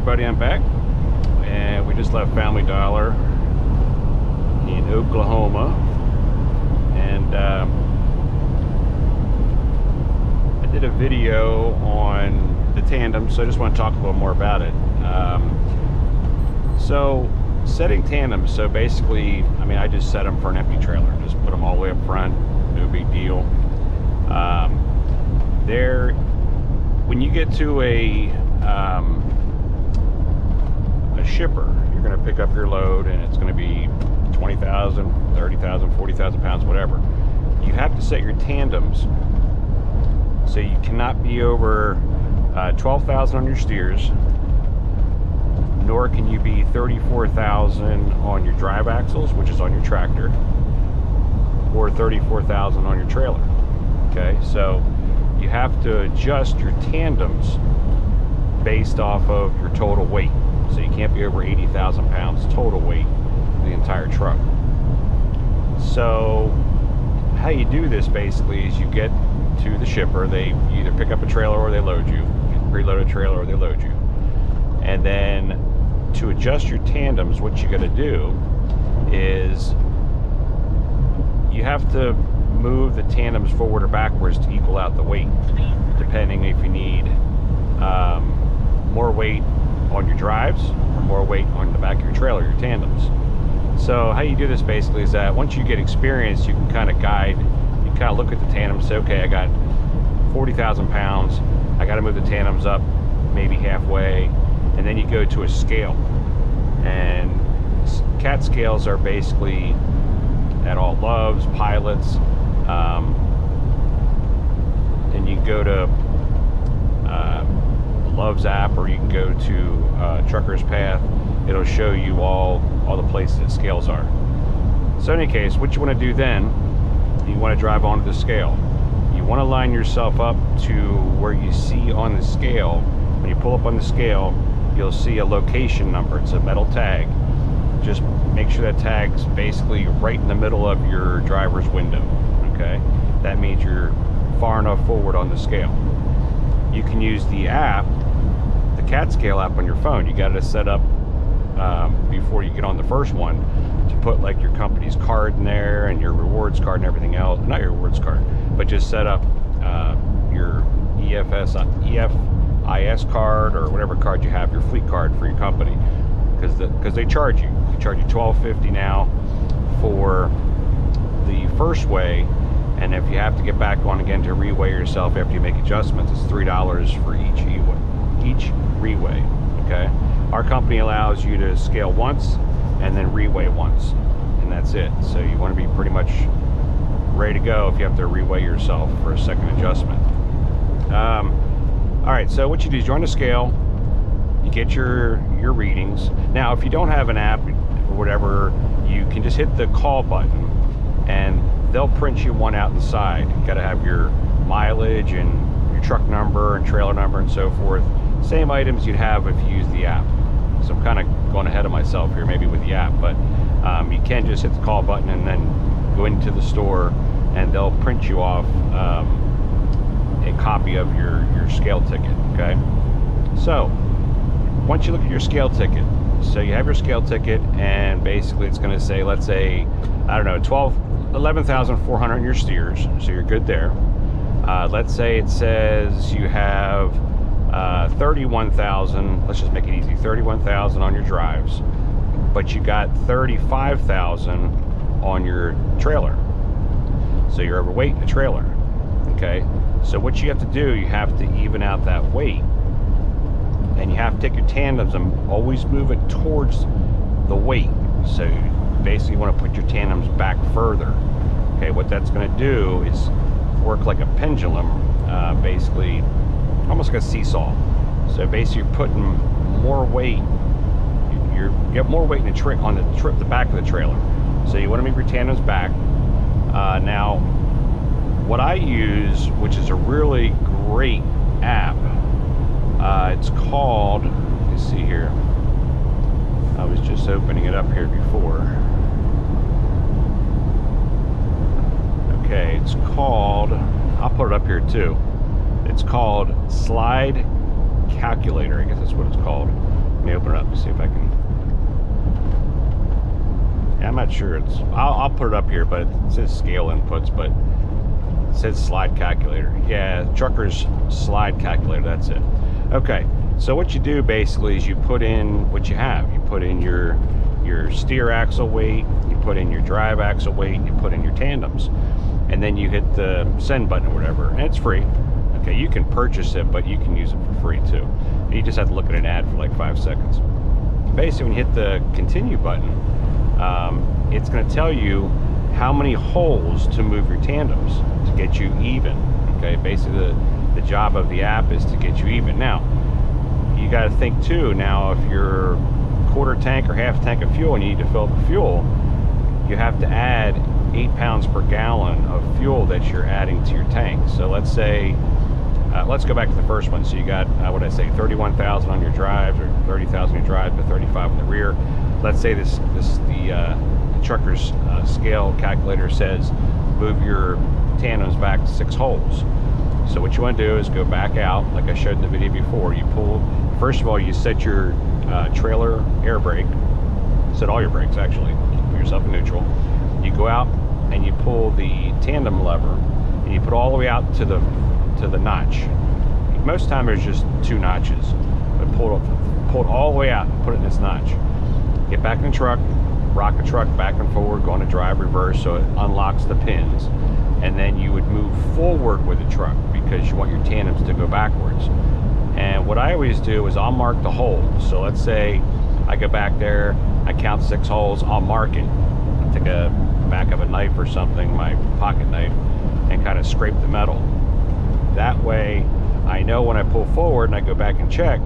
everybody, I'm back, and we just left Family Dollar in Oklahoma, and I did a video on the Tandem, so I just want to talk a little more about it. So setting Tandems, so basically, I mean, I just set them for an empty trailer, just put them all the way up front, no big deal. When you get to a shipper, you're going to pick up your load and it's going to be 20,000, 30,000, 40,000 pounds, whatever. You have to set your tandems so you cannot be over 12,000 on your steers, nor can you be 34,000 on your drive axles, which is on your tractor, or 34,000 on your trailer. Okay, so you have to adjust your tandems based off of your total weight. So you can't be over 80,000 pounds total weight for the entire truck. So how you do this basically is you get to the shipper, they either pick up a trailer or they load you, preload a trailer or they load you. And then to adjust your tandems, what you got to do is you have to move the tandems forward or backwards to equal out the weight, depending if you need more weight on your drives or more weight on the back of your trailer, your tandems. So how you do this basically is that once you get experience, you can kind of guide, you kind of look at the tandems, say, okay, I got 40,000 pounds, I got to move the tandems up maybe halfway, and then you go to a scale. And cat scales are basically at all Loves, Pilots, and you can go to Love's app, or you can go to Trucker's Path. It'll show you all the places that scales are. So in any case, what you want to do then, you want to drive onto the scale. You want to line yourself up to where you see on the scale. When you pull up on the scale, you'll see a location number. It's a metal tag. Just make sure that tag's basically right in the middle of your driver's window. Okay, that means you're far enough forward on the scale. You can use the app, the cat scale app on your phone. You got to set up before you get on the first one to put like your company's card in there and your rewards card and everything else. Not your rewards card, but just set up your EFIS card or whatever card you have, your fleet card for your company, because they charge you. They charge you $12.50 now for the first weigh, and if you have to get back on again to reweigh yourself after you make adjustments, it's $3 for each reweigh. Okay, our company allows you to scale once and then reweigh once, and that's it. So you want to be pretty much ready to go if you have to reweigh yourself for a second adjustment. All right, so what you do is you're on the scale, you get your readings. Now, if you don't have an app or whatever, you can just hit the call button and they'll print you one out the side. You gotta have your mileage and your truck number and trailer number and so forth. Same items you'd have if you use the app. So I'm kind of going ahead of myself here, maybe with the app, but you can just hit the call button and then go into the store and they'll print you off a copy of your scale ticket. Okay, so once you look at your scale ticket, so you have your scale ticket, and basically it's going to say, let's say, I don't know, 11,400 on your steers, so you're good there. Let's say it says you have 31,000, let's just make it easy, 31,000 on your drives, but you got 35,000 on your trailer, so you're overweight in the trailer. Okay, so what you have to do, you have to even out that weight, and you have to take your tandems and always move it towards the weight. So basically you want to put your tandems back further. Okay, what that's going to do is work like a pendulum, basically almost like a seesaw. So basically you're putting more weight, you get more weight in the back of the trailer. So you want to move your tandems back. Now what I use, which is a really great app, it's called, let me see here, I was just opening it up here before. Okay, it's called, I'll put it up here too, it's called Slide Calculator, I guess that's what it's called. me open it up and see if I can. Yeah, I'm not sure. I'll put it up here, but it says scale inputs, but it says slide calculator. Yeah, trucker's slide calculator, that's it. Okay, so what you do basically is you put in what you have. You put in your steer axle weight, you put in your drive axle weight, you put in your tandems, and then you hit the send button or whatever, and it's free. Okay, you can purchase it, but you can use it for free too. You just have to look at an ad for like 5 seconds. Basically, when you hit the continue button, it's going to tell you how many holes to move your tandems to get you even. Okay, basically the job of the app is to get you even. Now, you got to think too, now if you're quarter tank or half tank of fuel and you need to fill up the fuel, you have to add 8 pounds per gallon of fuel that you're adding to your tank. So let's say, let's go back to the first one. So you got, what did I say, 31,000 on your drive, or 30,000 on your drive, but 35 on the rear. Let's say the trucker's scale calculator says move your tandems back 6 holes. So what you want to do is go back out, like I showed in the video before. You pull, first of all, you set your trailer air brake, set all your brakes actually, put yourself in neutral. You go out and you pull the tandem lever, and you put all the way out to the notch. Most time there's just 2 notches, but pull it all the way out and put it in this notch. Get back in the truck, rock the truck back and forward, go into drive reverse so it unlocks the pins, and then you would move forward with the truck because you want your tandems to go backwards. And what I always do is I'll mark the holes. So let's say I go back there, I count 6 holes, I'll mark it. I'll take a back of a knife or something, my pocket knife, and kind of scrape the metal. That way I know when I pull forward and I go back and check,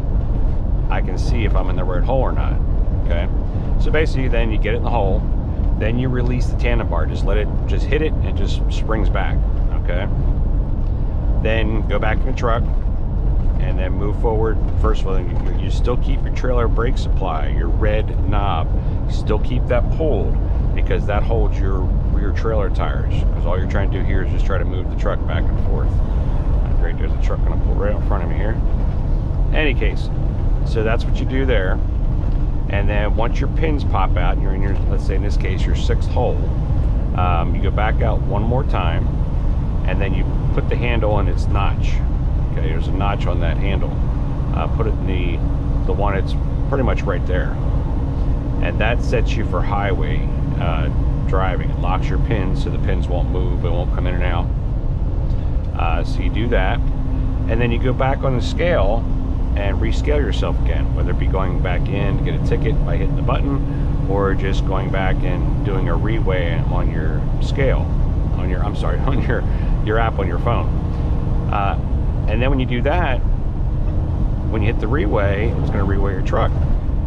I can see if I'm in the right hole or not. Okay, so basically then you get it in the hole, then you release the tandem bar, just hit it and it just springs back. Okay, then go back to the truck and then move forward. First of all, you still keep your trailer brake supply, your red knob, you still keep that pulled because that holds your rear trailer tires, because all you're trying to do here is just try to move the truck back and forth. Great, there's a truck gonna pull right in front of me here. Any case, so that's what you do there. And then once your pins pop out and you're in your, let's say in this case, your 6th hole, you go back out one more time, and then you put the handle in its notch. Okay, there's a notch on that handle. Put it in the one that's pretty much right there. And that sets you for highway driving. It locks your pins so the pins won't move, it won't come in and out. So you do that, and then you go back on the scale and rescale yourself again, whether it be going back in to get a ticket by hitting the button, or just going back and doing a reweigh on your scale, on your app on your phone. And then when you do that, when you hit the reweigh, it's going to reweigh your truck,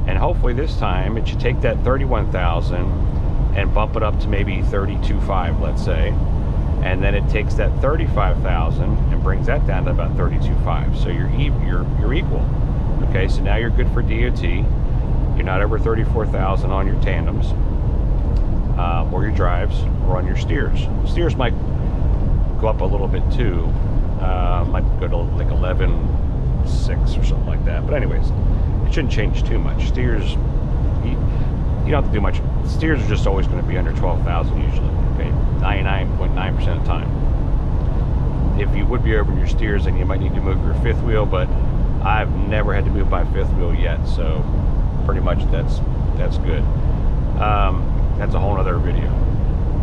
and hopefully this time it should take that 31,000 and bump it up to maybe 32.5, let's say. And then it takes that 35,000 and brings that down to about 32.5. So you're equal. Okay, so now you're good for DOT. You're not over 34,000 on your tandems, or your drives, or on your steers. Steers might go up a little bit too. Might go to like 11.6 or something like that. But anyways, it shouldn't change too much. Steers, you don't have to do much. Steers are just always going to be under 12,000 usually. Okay, 99.9% of the time. If you would be over your steers, then you might need to move your 5th wheel, but I've never had to move my 5th wheel yet, so pretty much that's good. That's a whole other video.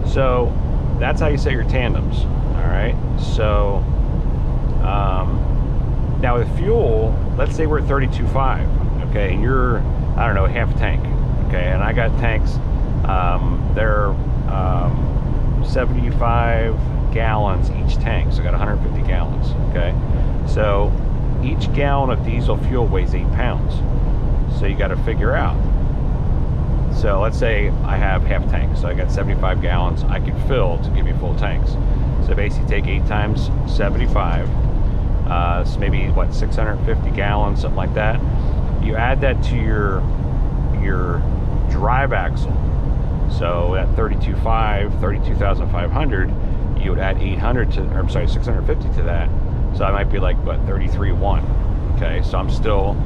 So that's how you set your tandems. All right, so now with fuel, let's say we're at 32.5, okay, and you're, I don't know, half a tank, okay, and I got tanks, they're 75 gallons each tank, so I got 150 gallons. Okay, so each gallon of diesel fuel weighs 8 pounds, so you got to figure out. So let's say I have half tank, so I got 75 gallons I can fill to give me full tanks. So basically take 8 times 75, so maybe what, 650 gallons, something like that. You add that to your drive axle. So at 32,500, you would add 800 to, or I'm sorry, 650 to that. So I might be like, what, 33.1. Okay, so I'm still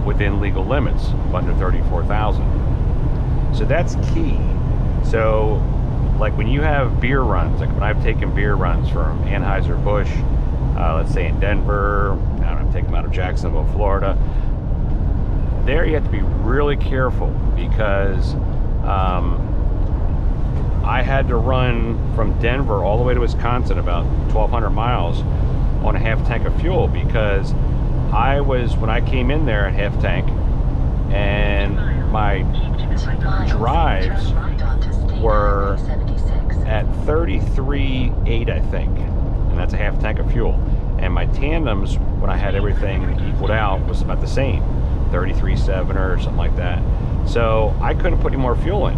within legal limits of under 34,000. So that's key. So like when you have beer runs, like when I've taken beer runs from Anheuser-Busch, let's say in Denver, I'm taking them out of Jacksonville, Florida, there you have to be really careful because I had to run from Denver all the way to Wisconsin, about 1,200 miles, on a half tank of fuel, because when I came in there at half tank, and my drives were at 33.8, I think, and that's a half tank of fuel. And my tandems, when I had everything equaled out, was about the same, 33.7 or something like that. So I couldn't put any more fuel in,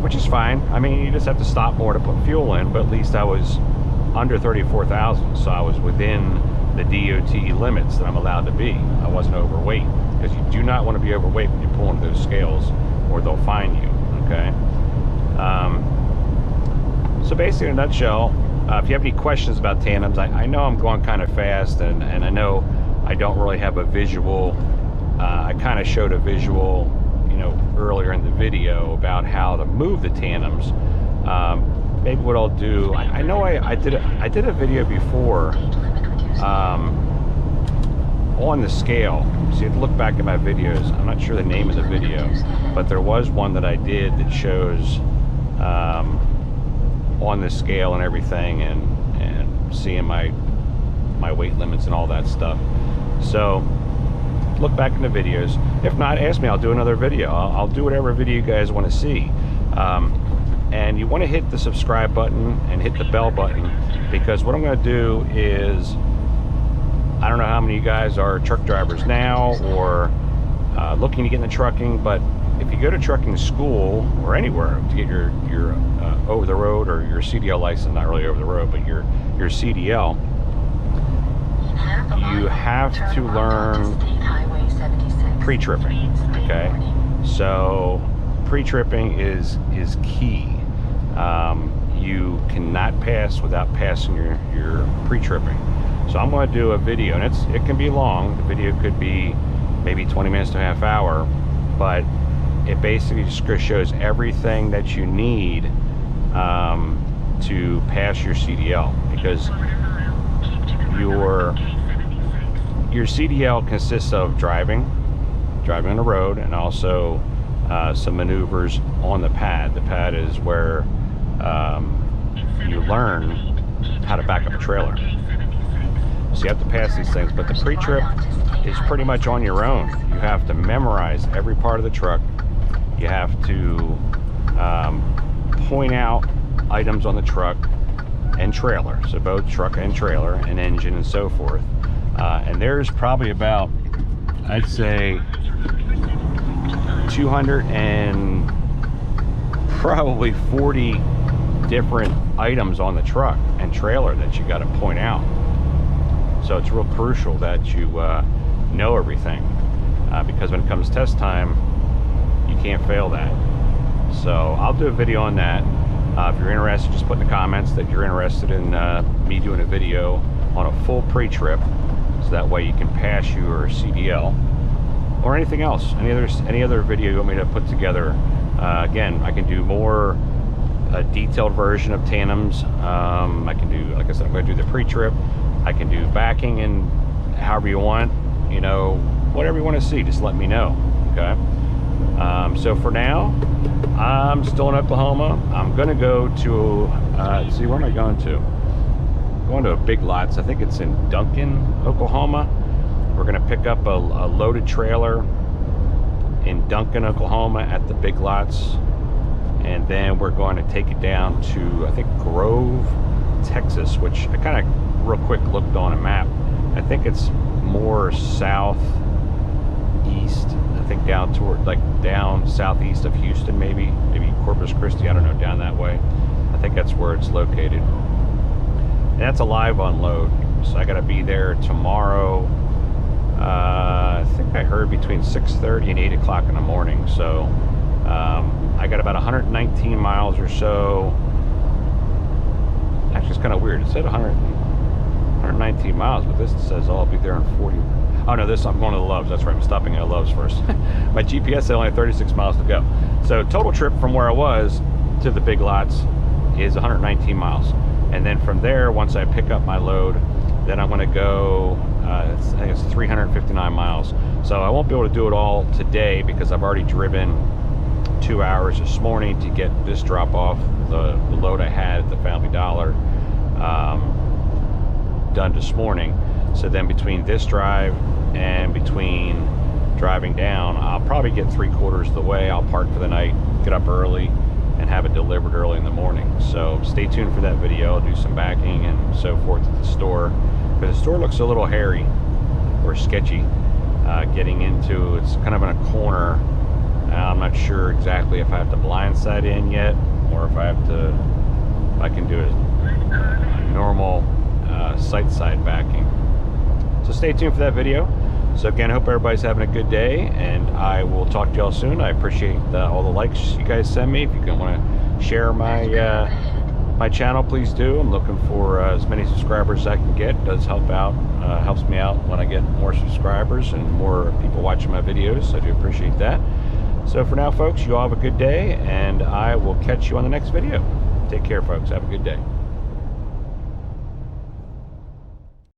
which is fine. I mean, you just have to stop more to put fuel in, but at least I was under 34,000, so I was within the DOT limits that I'm allowed to be. I wasn't overweight, because you do not want to be overweight when you pull into those scales, or they'll fine you, okay? So basically, in a nutshell, if you have any questions about tandems, I know I'm going kind of fast, and I know I don't really have a visual. I kind of showed a visual, earlier in the video about how to move the tandems. Maybe what I'll do, I know I did a video before on the scale. So you have to look back at my videos. I'm not sure the name of the video, but there was one that I did that shows on the scale and everything, and seeing my weight limits and all that stuff. So look back in the videos. If not, ask me, I'll do another video. I'll do whatever video you guys want to see. And you want to hit the subscribe button and hit the bell button, because what I'm going to do is, I don't know how many of you guys are truck drivers now or looking to get into trucking, but if you go to trucking school or anywhere to get your over the road or your CDL license, not really over the road, but your CDL, you have to learn pre-tripping, okay? So pre-tripping is key. You cannot pass without passing your pre-tripping. So I'm going to do a video, and it can be long. The video could be maybe 20 minutes to a half hour, but it basically just shows everything that you need to pass your CDL, because your CDL consists of driving on the road, and also some maneuvers on the pad. The pad is where you learn how to back up a trailer. So you have to pass these things, but the pre-trip is pretty much on your own. You have to memorize every part of the truck. You have to point out items on the truck and trailer, so both truck and trailer and engine and so forth. And there's probably about, I'd say, 240 different items on the truck and trailer that you got to point out. So it's real crucial that you know everything, because when it comes test time, you can't fail that. So I'll do a video on that. If you're interested, just put in the comments that you're interested in me doing a video on a full pre-trip, so that way you can pass your CDL, or anything else, any other video you want me to put together. Again, I can do more a detailed version of tandems. I can do, like I said, I'm going to do the pre-trip. I can do backing and however you want, whatever you want to see, just let me know, okay? So for now, I'm still in Oklahoma. I'm going to go to, see, where am I going to? I'm going to a Big Lots. I think it's in Duncan, Oklahoma. We're going to pick up a loaded trailer in Duncan, Oklahoma at the Big Lots. And then we're going to take it down to, I think, Grove, Texas, which I kind of real quick looked on a map. I think it's more southeast. I think down toward, down southeast of Houston, maybe Corpus Christi. I don't know, down that way. I think that's where it's located. And that's a live unload, so I got to be there tomorrow. I think I heard between 6:30 and 8 o'clock in the morning. So I got about 119 miles or so. Actually, it's kind of weird. It said 119 miles, but this says I'll be there in 40. Oh no, I'm going to the Loves. That's right, I'm stopping at Loves first. My GPS said only had 36 miles to go. So total trip from where I was to the big lots is 119 miles. And then from there, once I pick up my load, then I'm going to go, I think it's 359 miles. So I won't be able to do it all today because I've already driven 2 hours this morning to get this drop off, the load I had at the Family Dollar, done this morning. So then between this drive and between driving down, I'll probably get 3/4 of the way. I'll park for the night, get up early, and have it delivered early in the morning. So stay tuned for that video. I'll do some backing and so forth at the store. But the store looks a little hairy or sketchy. Getting into, it's kind of in a corner. I'm not sure exactly if I have to blindside in yet, or if I can do a normal sight side backing. So stay tuned for that video. So again, I hope everybody's having a good day, and I will talk to y'all soon. I appreciate all the likes you guys send me. If you want to share my my channel, please do. I'm looking for as many subscribers as I can get. It does help out, helps me out when I get more subscribers and more people watching my videos. So I do appreciate that. So for now, folks, you all have a good day, and I will catch you on the next video. Take care, folks. Have a good day.